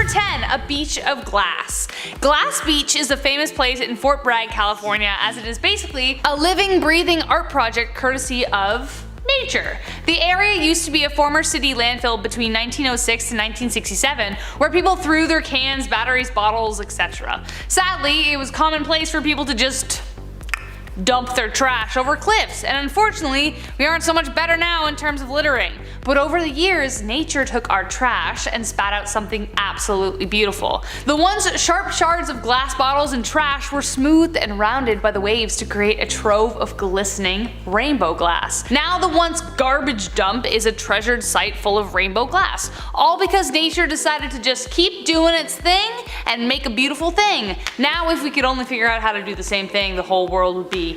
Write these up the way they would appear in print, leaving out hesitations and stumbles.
10, a beach of glass. Glass Beach is a famous place in Fort Bragg, California, as it is basically a living, breathing art project courtesy of nature. The area used to be a former city landfill between 1906 and 1967, where people threw their cans, batteries, bottles, etc. Sadly, it was commonplace for people to just dump their trash over cliffs, and unfortunately, we aren't so much better now in terms of littering. But over the years, nature took our trash and spat out something absolutely beautiful. The once sharp shards of glass bottles and trash were smoothed and rounded by the waves to create a trove of glistening rainbow glass. Now the once garbage dump is a treasured site full of rainbow glass, all because nature decided to just keep doing its thing and make a beautiful thing. Now if we could only figure out how to do the same thing, the whole world would be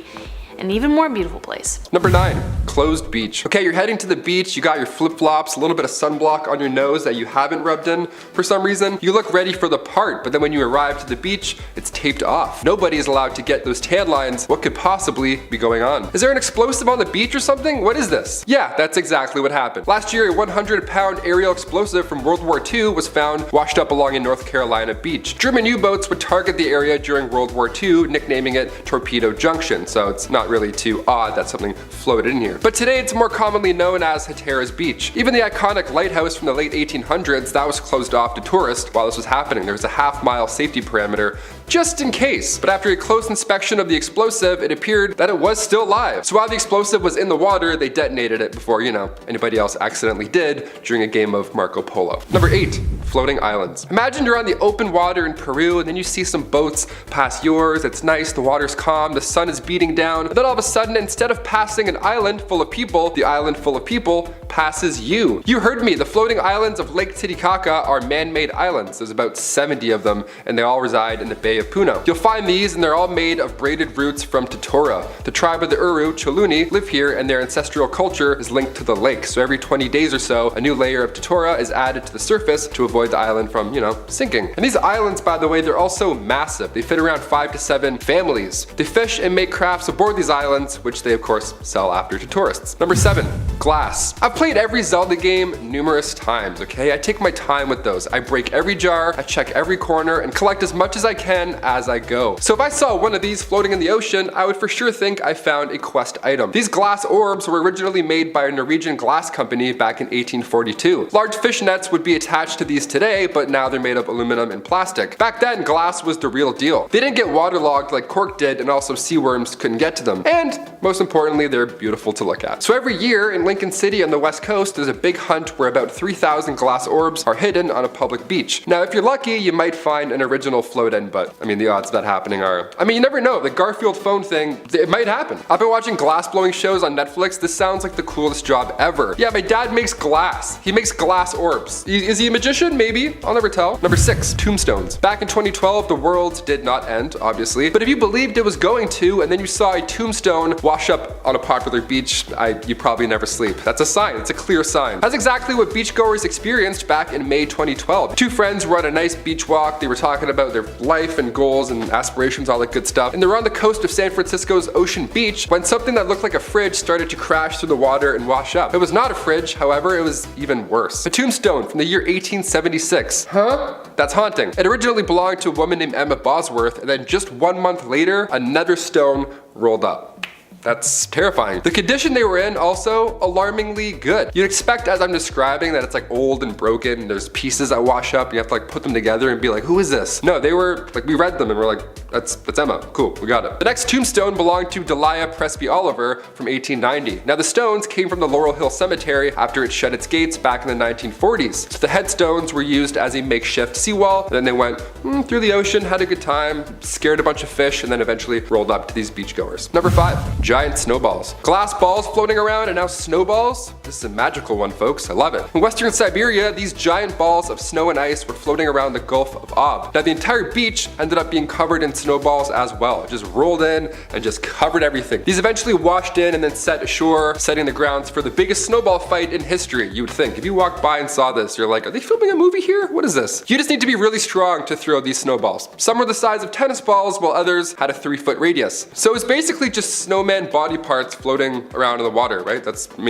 an even more beautiful place. Number 9, closed beach. Okay, you're heading to the beach, you got your flip-flops, a little bit of sunblock on your nose that you haven't rubbed in for some reason. You look ready for the part, but then when you arrive to the beach, it's taped off. Nobody is allowed to get those tan lines. What could possibly be going on? Is there an explosive on the beach or something? What is this? Yeah, that's exactly what happened. Last year, a 100-pound aerial explosive from World War II was found washed up along a North Carolina beach. German U-boats would target the area during World War II, nicknaming it Torpedo Junction, so it's not really too odd that something floated in here. But today it's more commonly known as Hatteras Beach. Even the iconic lighthouse from the late 1800s, that was closed off to tourists while this was happening. There was a half-mile safety parameter just in case. But after a close inspection of the explosive, it appeared that it was still live. So while the explosive was in the water, they detonated it before, anybody else accidentally did during a game of Marco Polo. Number 8, floating islands. Imagine you're on the open water in Peru and then you see some boats pass yours. It's nice, the water's calm, the sun is beating down, and then all of a sudden, instead of passing an island full of people, the island full of people passes you. You heard me, the floating islands of Lake Titicaca are man-made islands. There's about 70 of them, and they all reside in the Bay of Puno. You'll find these, and they're all made of braided roots from Totora. The tribe of the Uru, Choluni, live here, and their ancestral culture is linked to the lake. So every 20 days or so, a new layer of Totora is added to the surface to avoid the island from, sinking. And these islands, by the way, they're also massive. They fit around 5 to 7 families. They fish and make crafts aboard these islands, which they of course sell after to tourists. Number 7, glass. I've played every Zelda game numerous times, okay? I take my time with those. I break every jar, I check every corner, and collect as much as I can as I go. So if I saw one of these floating in the ocean, I would for sure think I found a quest item. These glass orbs were originally made by a Norwegian glass company back in 1842. Large fish nets would be attached to these today, but now they're made of aluminum and plastic. Back then, glass was the real deal. They didn't get waterlogged like cork did, and also sea worms couldn't get to them. And most importantly, they're beautiful to look at. So every year in Lincoln City on the West Coast, there's a big hunt where about 3,000 glass orbs are hidden on a public beach. Now, if you're lucky, you might find an original float-in, but the odds of that happening are, you never know. The Garfield phone thing, it might happen. I've been watching glass blowing shows on Netflix. This sounds like the coolest job ever. Yeah, my dad makes glass. He makes glass orbs. Is he a magician? Maybe. I'll never tell. Number 6, tombstones. Back in 2012, the world did not end, obviously, but if you believed it was going to, and then you saw a tombstone wash up on a popular beach, you probably never sleep. That's a sign. It's a clear sign. That's exactly what beachgoers experienced back in May 2012. Two friends were on a nice beach walk. They were talking about their life and goals and aspirations, all that good stuff. And they were on the coast of San Francisco's Ocean Beach when something that looked like a fridge started to crash through the water and wash up. It was not a fridge, however, it was even worse. A tombstone from the year 1876. Huh? That's haunting. It originally belonged to a woman named Emma Bosworth, and then just 1 month later, another stone rolled up. That's terrifying. The condition they were in also alarmingly good. You'd expect, as I'm describing, that it's like old and broken, and there's pieces that wash up, you have to like put them together and be like, who is this? No, they were like, we read them and we're like, that's Emma, cool, we got it. The next tombstone belonged to Delia Presby Oliver from 1890. Now the stones came from the Laurel Hill Cemetery after it shut its gates back in the 1940s. So the headstones were used as a makeshift seawall, and then they went through the ocean, had a good time, scared a bunch of fish, and then eventually rolled up to these beachgoers. Number 5, giant snowballs. Glass balls floating around and now snowballs? This is a magical one, folks. I love it. In Western Siberia, these giant balls of snow and ice were floating around the Gulf of Ob. Now the entire beach ended up being covered in snowballs as well. It just rolled in and just covered everything. These eventually washed in and then set ashore, setting the grounds for the biggest snowball fight in history, you would think. If you walked by and saw this, you're like, are they filming a movie here? What is this? You just need to be really strong to throw these snowballs. Some were the size of tennis balls, while others had a 3-foot radius. So it's basically just snowman body parts floating around in the water, right?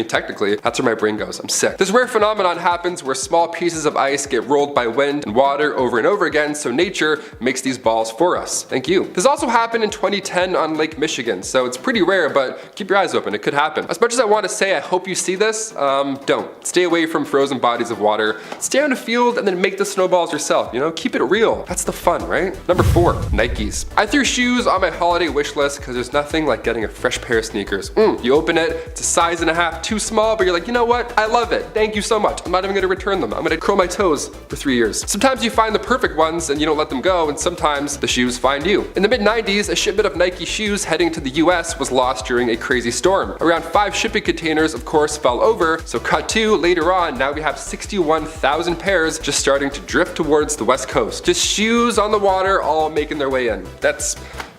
Technically, that's That's where my brain goes. I'm sick. This rare phenomenon happens where small pieces of ice get rolled by wind and water over and over again, so nature makes these balls for us. Thank you. This also happened in 2010 on Lake Michigan, so it's pretty rare, but keep your eyes open. It could happen. As much as I want to say I hope you see this, don't. Stay away from frozen bodies of water. Stay on a field and then make the snowballs yourself, you know? Keep it real. That's the fun, right? Number 4, Nikes. I threw shoes on my holiday wish list because there's nothing like getting a fresh pair of sneakers. You open it, it's a size and a half too small, but you're like, you know what? I love it. Thank you so much. I'm not even gonna return them. I'm gonna curl my toes for 3 years. Sometimes you find the perfect ones and you don't let them go, and sometimes the shoes find you. In the mid-90s, a shipment of Nike shoes heading to the US was lost during a crazy storm. Around 5 shipping containers, of course, fell over, so cut to, later on, now we have 61,000 pairs just starting to drift towards the west coast. Just shoes on the water, all making their way in.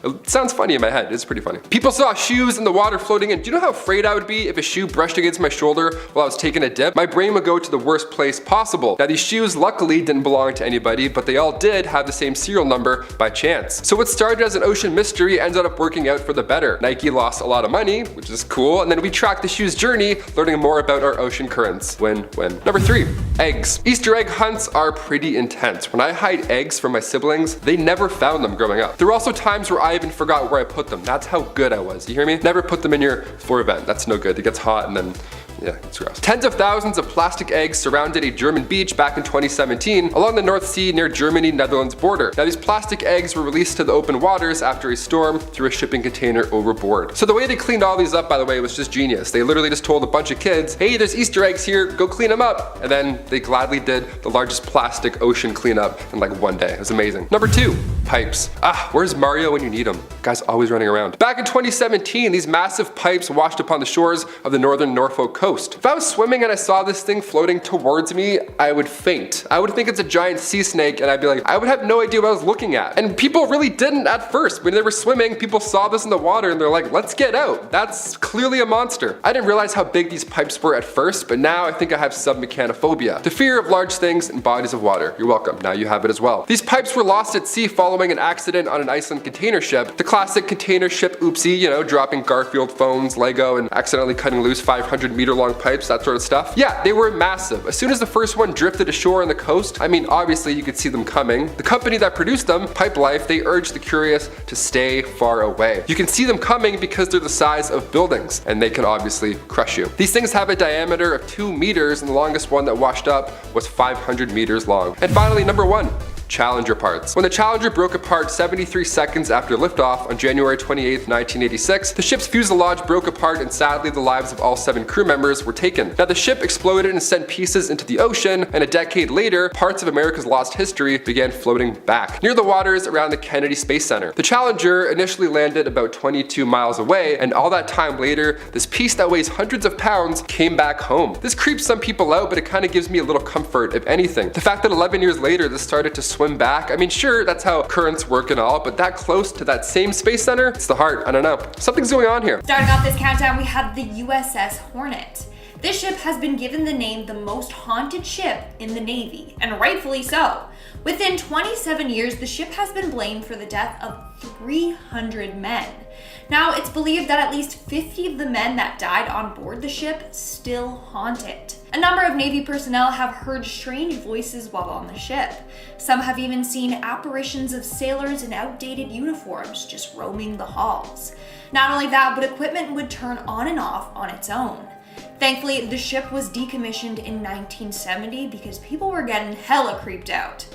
It sounds funny in my head, it's pretty funny. People saw shoes in the water floating in. Do you know how afraid I would be if a shoe brushed against my shoulder while I was taking a dip? My brain would go to the worst place possible. Now these shoes luckily didn't belong to anybody, but they all did have the same serial number by chance. So what started as an ocean mystery ended up working out for the better. Nike lost a lot of money, which is cool, and then we tracked the shoe's journey, learning more about our ocean currents. Win-win. Number 3, eggs. Easter egg hunts are pretty intense. When I hide eggs from my siblings, they never found them growing up. There were also times where I even forgot where I put them. That's how good I was. You hear me? Never put them in your floor vent. That's no good. It gets hot and then yeah, it's gross. Tens of thousands of plastic eggs surrounded a German beach back in 2017 along the North Sea near Germany-Netherlands border. Now these plastic eggs were released to the open waters after a storm threw a shipping container overboard. So the way they cleaned all these up, by the way, was just genius. They literally just told a bunch of kids, hey, there's Easter eggs here, go clean them up. And then they gladly did the largest plastic ocean cleanup in like one day. It was amazing. Number 2, pipes. Where's Mario when you need him? Guy's always running around. Back in 2017, these massive pipes washed upon the shores of the northern Norfolk coast. If I was swimming and I saw this thing floating towards me, I would faint. I would think it's a giant sea snake and I'd be like, I would have no idea what I was looking at. And people really didn't at first. When they were swimming, people saw this in the water and they're like, let's get out. That's clearly a monster. I didn't realize how big these pipes were at first, but now I think I have submechanophobia, the fear of large things and bodies of water. You're welcome. Now you have it as well. These pipes were lost at sea following an accident on an Iceland container ship. The classic container ship oopsie, you know, dropping Garfield phones, Lego, and accidentally cutting loose 500-meter long pipes, that sort of stuff. Yeah, they were massive. As soon as the first one drifted ashore on the coast, I mean, obviously you could see them coming. The company that produced them, Pipe Life, they urged the curious to stay far away. You can see them coming because they're the size of buildings, and they can obviously crush you. These things have a diameter of 2 meters, and the longest one that washed up was 500 meters long. And finally, number 1. Challenger parts. When the Challenger broke apart 73 seconds after liftoff on January 28, 1986, the ship's fuselage broke apart and sadly the lives of all 7 crew members were taken. Now the ship exploded and sent pieces into the ocean, and a decade later, parts of America's lost history began floating back near the waters around the Kennedy Space Center. The Challenger initially landed about 22 miles away, and all that time later, this piece that weighs hundreds of pounds came back home. This creeps some people out, but it kind of gives me a little comfort, if anything. The fact that 11 years later this started to swim back, I mean, sure, that's how currents work and all, but that close to that same space center, it's the heart. I don't know. Something's going on here. Starting off this countdown, we have the USS Hornet. This ship has been given the name the most haunted ship in the Navy, and rightfully so. Within 27 years, the ship has been blamed for the death of 300 men. Now, it's believed that at least 50 of the men that died on board the ship still haunt it. A number of Navy personnel have heard strange voices while on the ship. Some have even seen apparitions of sailors in outdated uniforms just roaming the halls. Not only that, but equipment would turn on and off on its own. Thankfully, the ship was decommissioned in 1970 because people were getting hella creeped out.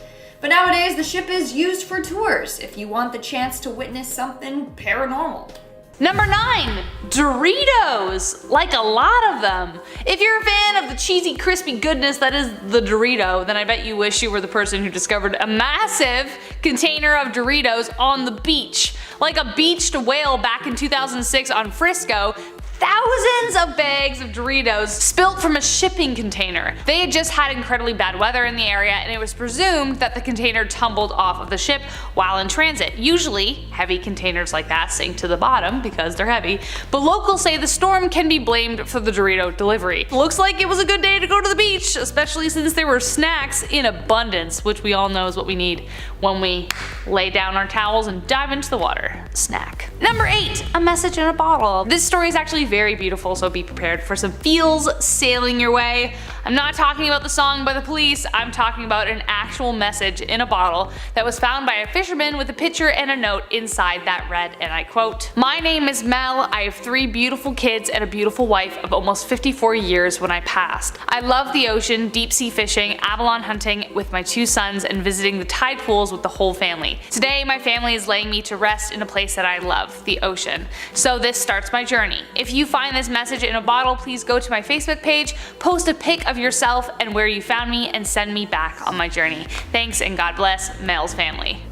But nowadays, the ship is used for tours if you want the chance to witness something paranormal. Number 9, Doritos. Like a lot of them. If you're a fan of the cheesy, crispy goodness that is the Dorito, then I bet you wish you were the person who discovered a massive container of Doritos on the beach. Like a beached whale back in 2006 on Frisco, thousands of bags of Doritos spilt from a shipping container. They had just had incredibly bad weather in the area, and it was presumed that the container tumbled off of the ship while in transit. Usually, heavy containers like that sink to the bottom because they're heavy, but locals say the storm can be blamed for the Dorito delivery. Looks like it was a good day to go to the beach, especially since there were snacks in abundance, which we all know is what we need when we lay down our towels and dive into the water. Snack. Number 8, a message in a bottle. This story is actually very beautiful, so be prepared for some feels sailing your way. I'm not talking about the song by the Police, I'm talking about an actual message in a bottle that was found by a fisherman with a picture and a note inside that read, and I quote, "My name is Mel, I have 3 beautiful kids and a beautiful wife of almost 54 years when I passed. I love the ocean, deep sea fishing, abalone hunting with my 2 sons, and visiting the tide pools with the whole family. Today my family is laying me to rest in a place that I love, the ocean. So this starts my journey. If you find this message in a bottle, please go to my Facebook page, post a pic of yourself and where you found me, and send me back on my journey. Thanks and God bless Mel's family."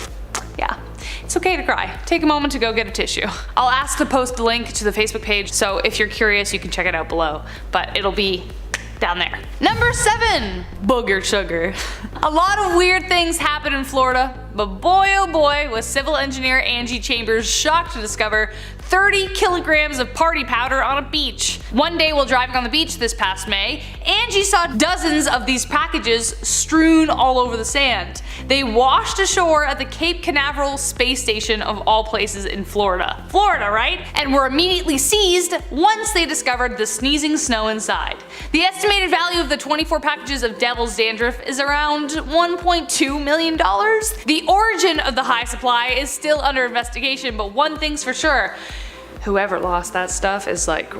Yeah. It's okay to cry. Take a moment to go get a tissue. I'll ask to post the link to the Facebook page, so if you're curious you can check it out below, but it'll be down there. Number 7, booger sugar. A lot of weird things happen in Florida, but boy oh boy was civil engineer Angie Chambers shocked to discover 30 kilograms of party powder on a beach. One day while driving on the beach this past May, Angie saw dozens of these packages strewn all over the sand. They washed ashore at the Cape Canaveral space station of all places in Florida. Florida, right? And were immediately seized once they discovered the sneezing snow inside. The estimated value of the 24 packages of devil's dandruff is around $1.2 million. The origin of the high supply is still under investigation, but one thing's for sure, whoever lost that stuff is like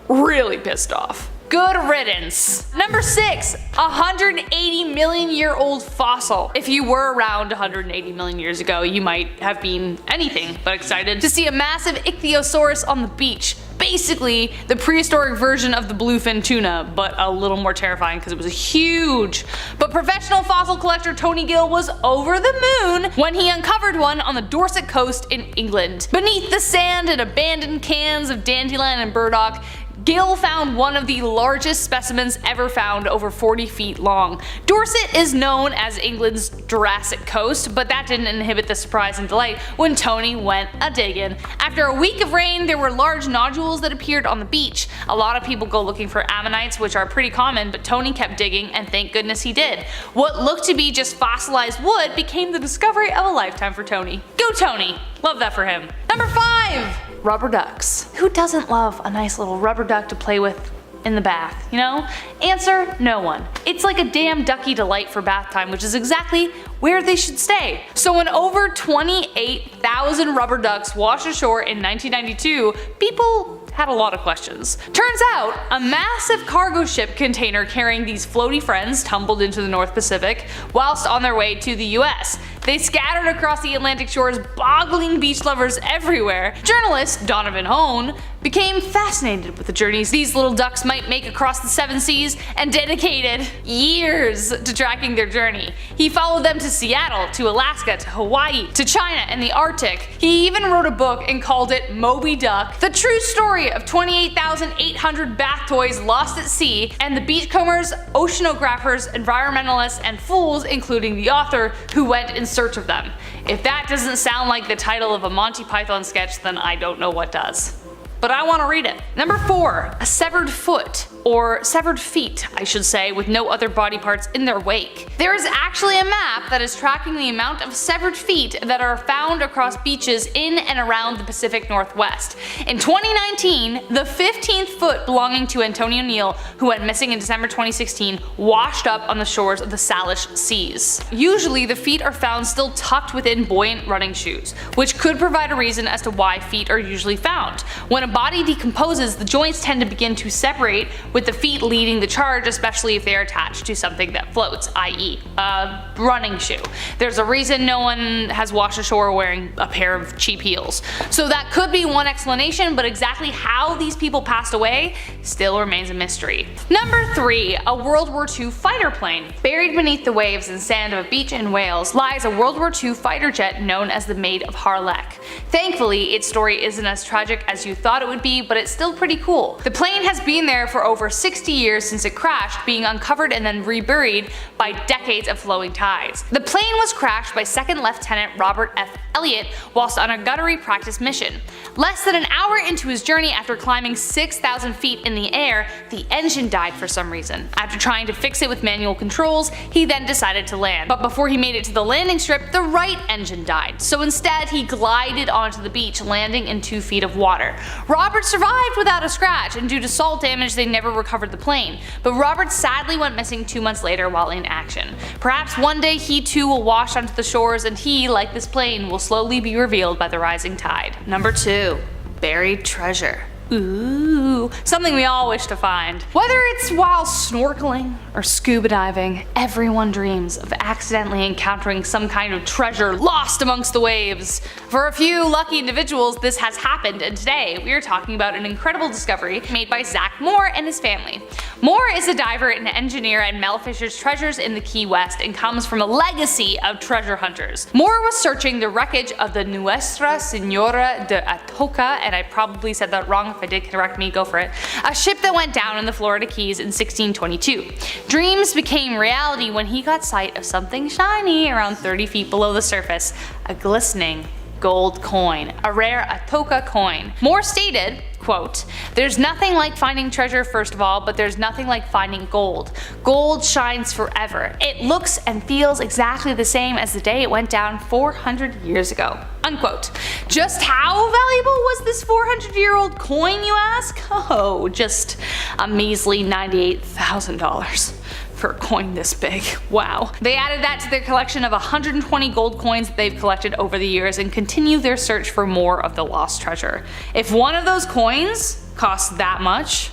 really pissed off. Good riddance. Number 6, 180 million year old fossil. If you were around 180 million years ago, you might have been anything but excited to see a massive ichthyosaurus on the beach. Basically the prehistoric version of the bluefin tuna, but a little more terrifying because it was huge. But professional fossil collector Tony Gill was over the moon when he uncovered one on the Dorset coast in England. Beneath the sand and abandoned cans of dandelion and burdock, Gill found one of the largest specimens ever found, over 40 feet long. Dorset is known as England's Jurassic coast, but that didn't inhibit the surprise and delight when Tony went a-diggin'. After a week of rain, there were large nodules that appeared on the beach. A lot of people go looking for ammonites, which are pretty common, but Tony kept digging, and thank goodness he did. What looked to be just fossilized wood became the discovery of a lifetime for Tony. Go Tony! Love that for him. Number 5! Rubber ducks. Who doesn't love a nice little rubber duck to play with in the bath, you know? Answer, no one. It's like a damn ducky delight for bath time, which is exactly where they should stay. So when over 28,000 rubber ducks washed ashore in 1992, people had a lot of questions. Turns out, a massive cargo ship container carrying these floaty friends tumbled into the North Pacific whilst on their way to the US. They scattered across the Atlantic shores, boggling beach lovers everywhere. Journalist Donovan Hone became fascinated with the journeys these little ducks might make across the 7 seas and dedicated years to tracking their journey. He followed them to Seattle, to Alaska, to Hawaii, to China and the Arctic. He even wrote a book and called it Moby Duck, the true story of 28,800 bath toys lost at sea, and the beachcombers, oceanographers, environmentalists, and fools, including the author, who went in search of them. If that doesn't sound like the title of a Monty Python sketch, then I don't know what does. But I want to read it. Number 4, a severed foot, or severed feet, I should say, with no other body parts in their wake. There is actually a map that is tracking the amount of severed feet that are found across beaches in and around the Pacific Northwest. In 2019, the 15th foot belonging to Antonio Neal, who went missing in December 2016, washed up on the shores of the Salish Seas. Usually the feet are found still tucked within buoyant running shoes, which could provide a reason as to why feet are usually found. When a body decomposes, the joints tend to begin to separate, with the feet leading the charge, especially if they are attached to something that floats, i.e. a running shoe. There's a reason no one has washed ashore wearing a pair of cheap heels. So that could be one explanation, but exactly how these people passed away still remains a mystery. Number 3, a World War II fighter plane. Buried beneath the waves and sand of a beach in Wales lies a World War II fighter jet known as the Maid of Harlech. Thankfully, its story isn't as tragic as you thought it would be, but it's still pretty cool. The plane has been there for over 60 years since it crashed, being uncovered and then reburied by decades of flowing tides. The plane was crashed by 2nd Lieutenant Robert F. Elliott whilst on a gunnery practice mission. Less than an hour into his journey, after climbing 6,000 feet in the air, the engine died for some reason. After trying to fix it with manual controls, he then decided to land. But before he made it to the landing strip, the right engine died. So instead, he glided onto the beach, landing in 2 feet of water. Robert survived without a scratch, and due to salt damage they never recovered the plane, but Robert sadly went missing 2 months later while in action. Perhaps one day he too will wash onto the shores, and he, like this plane, will slowly be revealed by the rising tide. Number 2. Buried treasure. Ooh, something we all wish to find. Whether it's while snorkeling or scuba diving, everyone dreams of accidentally encountering some kind of treasure lost amongst the waves. For a few lucky individuals, this has happened, and today we are talking about an incredible discovery made by Zach Moore and his family. Moore is a diver and engineer at Mel Fisher's Treasures in the Key West and comes from a legacy of treasure hunters. Moore was searching the wreckage of the Nuestra Senora de Atocha, and I probably said that wrong. If I did, correct me, go for it. A ship that went down in the Florida Keys in 1622. Dreams became reality when he got sight of something shiny around 30 feet below the surface, a glistening gold coin, a rare Atocha coin. Moore stated, quote, "There's nothing like finding treasure first of all, but there's nothing like finding gold. Gold shines forever. It looks and feels exactly the same as the day it went down 400 years ago." Unquote. Just how valuable was this 400-year-old coin, you ask? Oh, just a measly $98,000. For a coin this big. Wow. They added that to their collection of 120 gold coins that they've collected over the years and continue their search for more of the lost treasure. If one of those coins costs that much,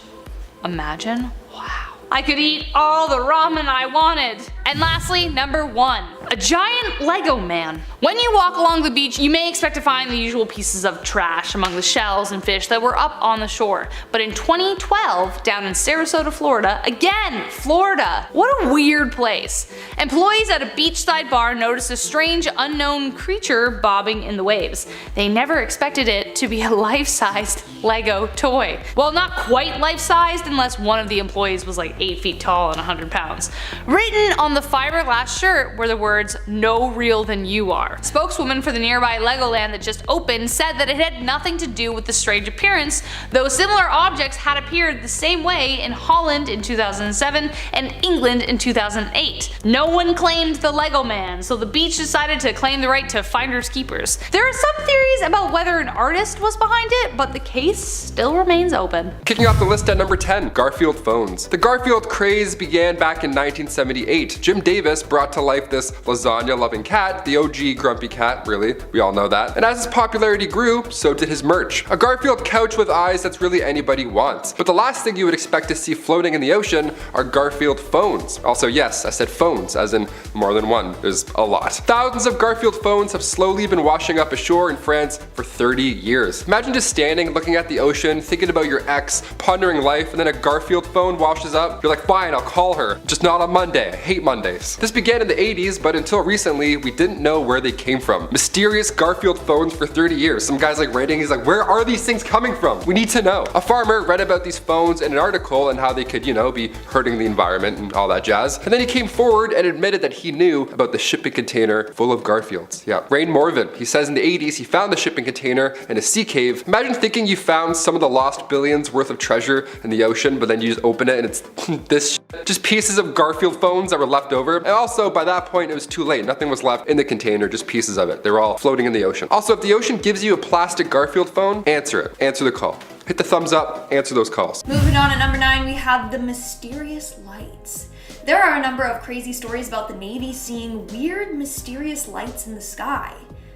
imagine. Wow. I could eat all the ramen I wanted. And lastly, number 1. A giant Lego man. When you walk along the beach, you may expect to find the usual pieces of trash among the shells and fish that were up on the shore. But in 2012, down in Sarasota, Florida, again, Florida, what a weird place. Employees at a beachside bar noticed a strange unknown creature bobbing in the waves. They never expected it to be a life-sized Lego toy. Well, not quite life-sized unless one of the employees was like 8 feet tall and 100 pounds. Written on the fiberglass shirt were the words, "No real than you are." Spokeswoman for the nearby Legoland that just opened said that it had nothing to do with the strange appearance, though similar objects had appeared the same way in Holland in 2007 and England in 2008. No one claimed the Lego man, so the beach decided to claim the right to finders keepers. There are some theories about whether an artist was behind it, but the case still remains open. Kicking off the list at number 10, Garfield phones. The Garfield craze began back in 1978. Jim Davis brought to life this lasagna-loving cat, the OG grumpy cat, really, we all know that. And as his popularity grew, so did his merch. A Garfield couch with eyes that's really anybody wants. But the last thing you would expect to see floating in the ocean are Garfield phones. Also, yes, I said phones, as in more than one. There's a lot. Thousands of Garfield phones have slowly been washing up ashore in France for 30 years. Imagine just standing, looking at the ocean, thinking about your ex, pondering life, and then a Garfield phone washes up. You're like, fine, I'll call her. Just not on Monday. I hate Mondays. This began in the 80s, but until recently, we didn't know where they came from. Mysterious Garfield phones for 30 years. Some guy's like writing, he's like, where are these things coming from? We need to know. A farmer read about these phones in an article and how they could, be hurting the environment and all that jazz. And then he came forward and admitted that he knew about the shipping container full of Garfields. Yeah, Rain Morvan. He says in the 80s he found the shipping container in a sea cave. Imagine thinking you found some of the lost billions worth of treasure in the ocean, but then you just open it and it's this shit. Just pieces of Garfield phones that were left over. And also by that point it was too late. Nothing was left in the container, just pieces of it. They were all floating in the ocean. Also, if the ocean gives you a plastic Garfield phone, answer it. Answer the call. Hit the thumbs up, answer those calls. Moving on at number 9, we have the mysterious lights. There are a number of crazy stories about the Navy seeing weird, mysterious lights in the sky.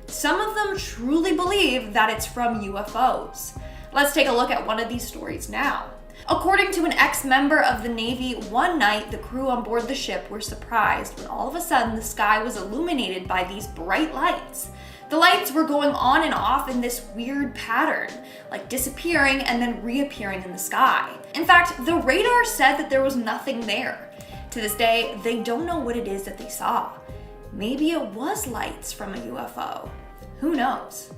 Some of them truly believe that it's from UFOs. Let's take a look at one of these stories now. According to an ex-member of the Navy, one night the crew on board the ship were surprised when all of a sudden the sky was illuminated by these bright lights. The lights were going on and off in this weird pattern, like disappearing and then reappearing in the sky. In fact, the radar said that there was nothing there. To this day, they don't know what it is that they saw. Maybe it was lights from a UFO. Who knows?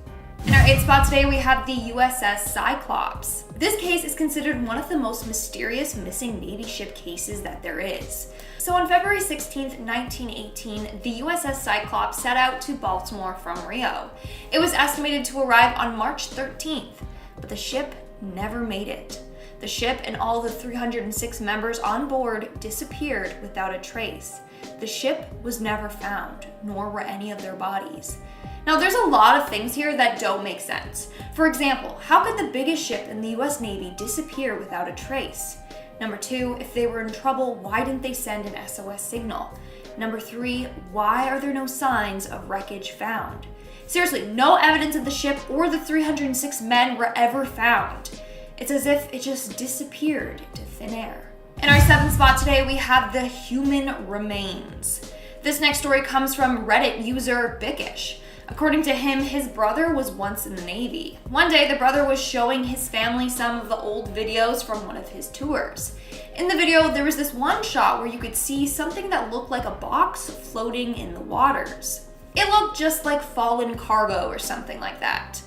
In our 8th spot today, we have the USS Cyclops. This case is considered one of the most mysterious missing Navy ship cases that there is. So on February 16th, 1918, the USS Cyclops set out to Baltimore from Rio. It was estimated to arrive on March 13th, but the ship never made it. The ship and all the 306 members on board disappeared without a trace. The ship was never found, nor were any of their bodies. Now, there's a lot of things here that don't make sense. For example, how could the biggest ship in the US Navy disappear without a trace? Number 2, if they were in trouble, why didn't they send an SOS signal? Number 3, why are there no signs of wreckage found? Seriously, no evidence of the ship or the 306 men were ever found. It's as if it just disappeared into thin air. In our 7th spot today, we have the human remains. This next story comes from Reddit user Bickish. According to him, his brother was once in the Navy. One day, the brother was showing his family some of the old videos from one of his tours. In the video, there was this one shot where you could see something that looked like a box floating in the waters. It looked just like fallen cargo or something like that.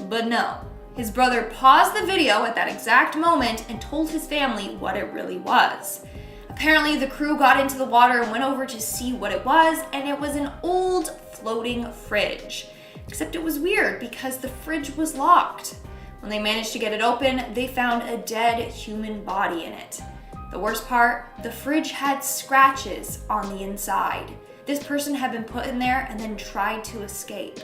But no, his brother paused the video at that exact moment and told his family what it really was. Apparently, the crew got into the water and went over to see what it was, and it was an old floating fridge. Except it was weird because the fridge was locked. When they managed to get it open, they found a dead human body in it. The worst part, the fridge had scratches on the inside. This person had been put in there and then tried to escape.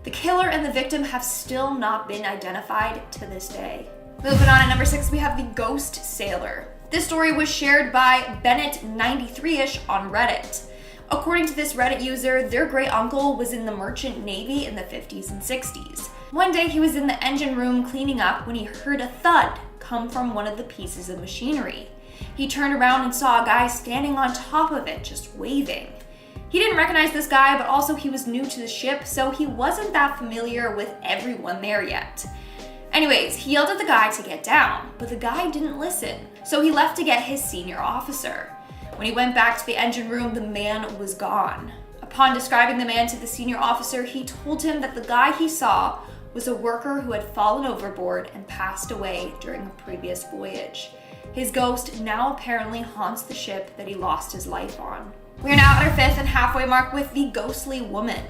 The killer and the victim have still not been identified to this day. Moving on, at number 6, we have the ghost sailor. This story was shared by Bennett93ish on Reddit. According to this Reddit user, their great uncle was in the merchant navy in the 50s and 60s. One day he was in the engine room cleaning up when he heard a thud come from one of the pieces of machinery. He turned around and saw a guy standing on top of it, just waving. He didn't recognize this guy, but also he was new to the ship, so he wasn't that familiar with everyone there yet. Anyways, he yelled at the guy to get down, but the guy didn't listen, so he left to get his senior officer. When he went back to the engine room, the man was gone. Upon describing the man to the senior officer, he told him that the guy he saw was a worker who had fallen overboard and passed away during a previous voyage. His ghost now apparently haunts the ship that he lost his life on. We are now at our 5th and halfway mark with the ghostly woman.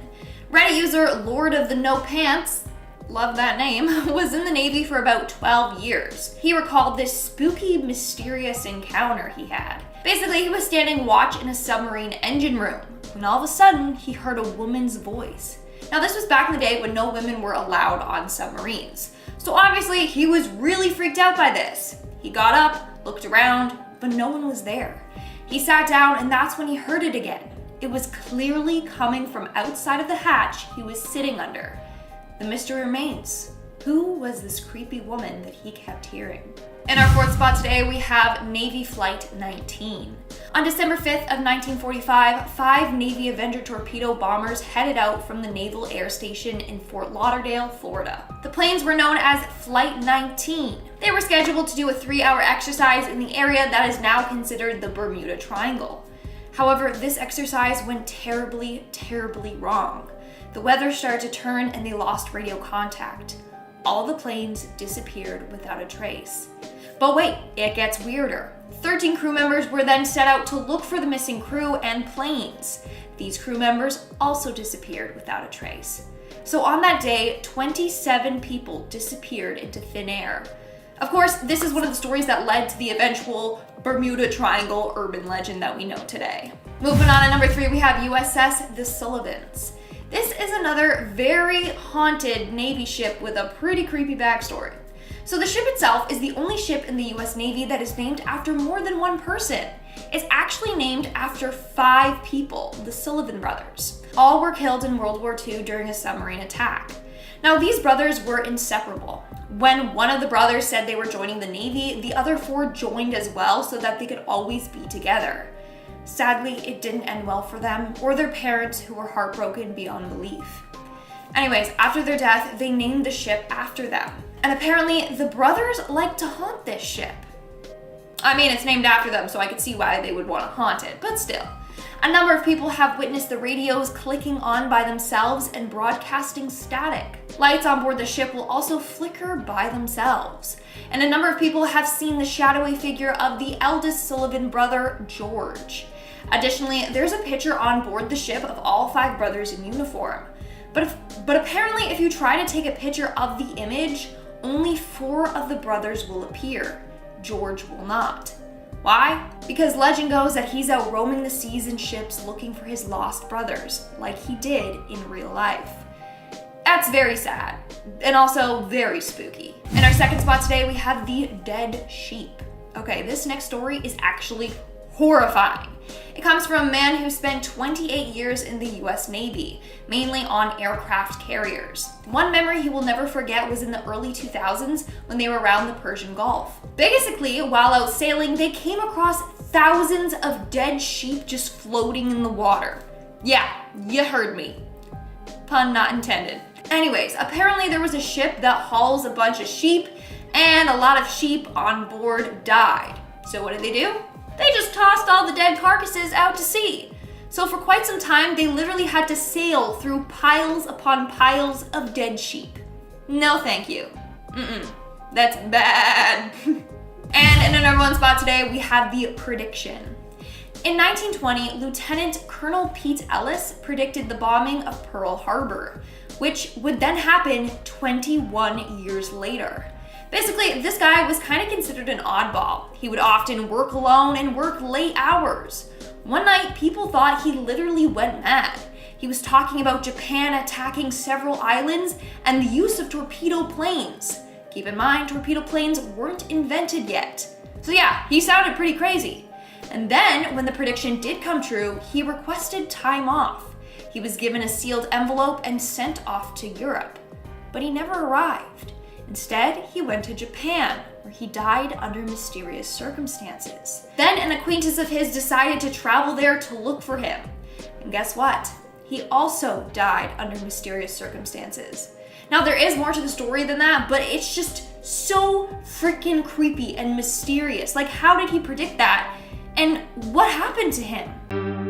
Reddit user Lord of the No Pants, love that name, was in the Navy for about 12 years. He recalled this spooky, mysterious encounter he had. Basically, he was standing watch in a submarine engine room when all of a sudden he heard a woman's voice. Now, this was back in the day when no women were allowed on submarines. So obviously, he was really freaked out by this. He got up, looked around, but no one was there. He sat down, and that's when he heard it again. It was clearly coming from outside of the hatch he was sitting under. The mystery remains. Who was this creepy woman that he kept hearing? In our 4th spot today, we have Navy Flight 19. On December 5th of 1945, 5 Navy Avenger torpedo bombers headed out from the Naval Air Station in Fort Lauderdale, Florida. The planes were known as Flight 19. They were scheduled to do a 3-hour exercise in the area that is now considered the Bermuda Triangle. However, this exercise went terribly, terribly wrong. The weather started to turn and they lost radio contact. All the planes disappeared without a trace. But wait, it gets weirder. 13 crew members were then set out to look for the missing crew and planes. These crew members also disappeared without a trace. So on that day, 27 people disappeared into thin air. Of course, this is one of the stories that led to the eventual Bermuda Triangle urban legend that we know today. Moving on, at number 3, we have USS the Sullivans. This is another very haunted Navy ship with a pretty creepy backstory. So the ship itself is the only ship in the US Navy that is named after more than one person. It's actually named after 5 people, the Sullivan brothers. All were killed in World War II during a submarine attack. Now, these brothers were inseparable. When one of the brothers said they were joining the Navy, the other 4 joined as well so that they could always be together. Sadly, it didn't end well for them or their parents, who were heartbroken beyond belief. Anyways, after their death, they named the ship after them. And apparently, the brothers like to haunt this ship. I mean, it's named after them, so I could see why they would want to haunt it, but still. A number of people have witnessed the radios clicking on by themselves and broadcasting static. Lights on board the ship will also flicker by themselves. And a number of people have seen the shadowy figure of the eldest Sullivan brother, George. Additionally, there's a picture on board the ship of all 5 brothers in uniform. But apparently, if you try to take a picture of the image, only 4 of the brothers will appear. George will not. Why? Because legend goes that he's out roaming the seas in ships looking for his lost brothers, like he did in real life. That's very sad, and also very spooky. In our second spot today, we have the dead sheep. Okay, this next story is actually horrifying. It comes from a man who spent 28 years in the US Navy, mainly on aircraft carriers. One memory he will never forget was in the early 2000s when they were around the Persian Gulf. Basically, while out sailing, they came across thousands of dead sheep just floating in the water. Yeah, you heard me. Pun not intended. Anyways, apparently there was a ship that hauls a bunch of sheep, and a lot of sheep on board died. So what did they do? They just tossed all the dead carcasses out to sea. So for quite some time, they literally had to sail through piles upon piles of dead sheep. No thank you. That's bad. And in our number one spot today, we have the prediction. In 1920, Lieutenant Colonel Pete Ellis predicted the bombing of Pearl Harbor, which would then happen 21 years later. Basically, this guy was kind of considered an oddball. He would often work alone and work late hours. One night, people thought he literally went mad. He was talking about Japan attacking several islands and the use of torpedo planes. Keep in mind, torpedo planes weren't invented yet. So yeah, he sounded pretty crazy. And then, when the prediction did come true, he requested time off. He was given a sealed envelope and sent off to Europe. But he never arrived. Instead, he went to Japan, where he died under mysterious circumstances. Then an acquaintance of his decided to travel there to look for him. And guess what? He also died under mysterious circumstances. Now, there is more to the story than that, but it's just so freaking creepy and mysterious. Like, how did he predict that? And what happened to him?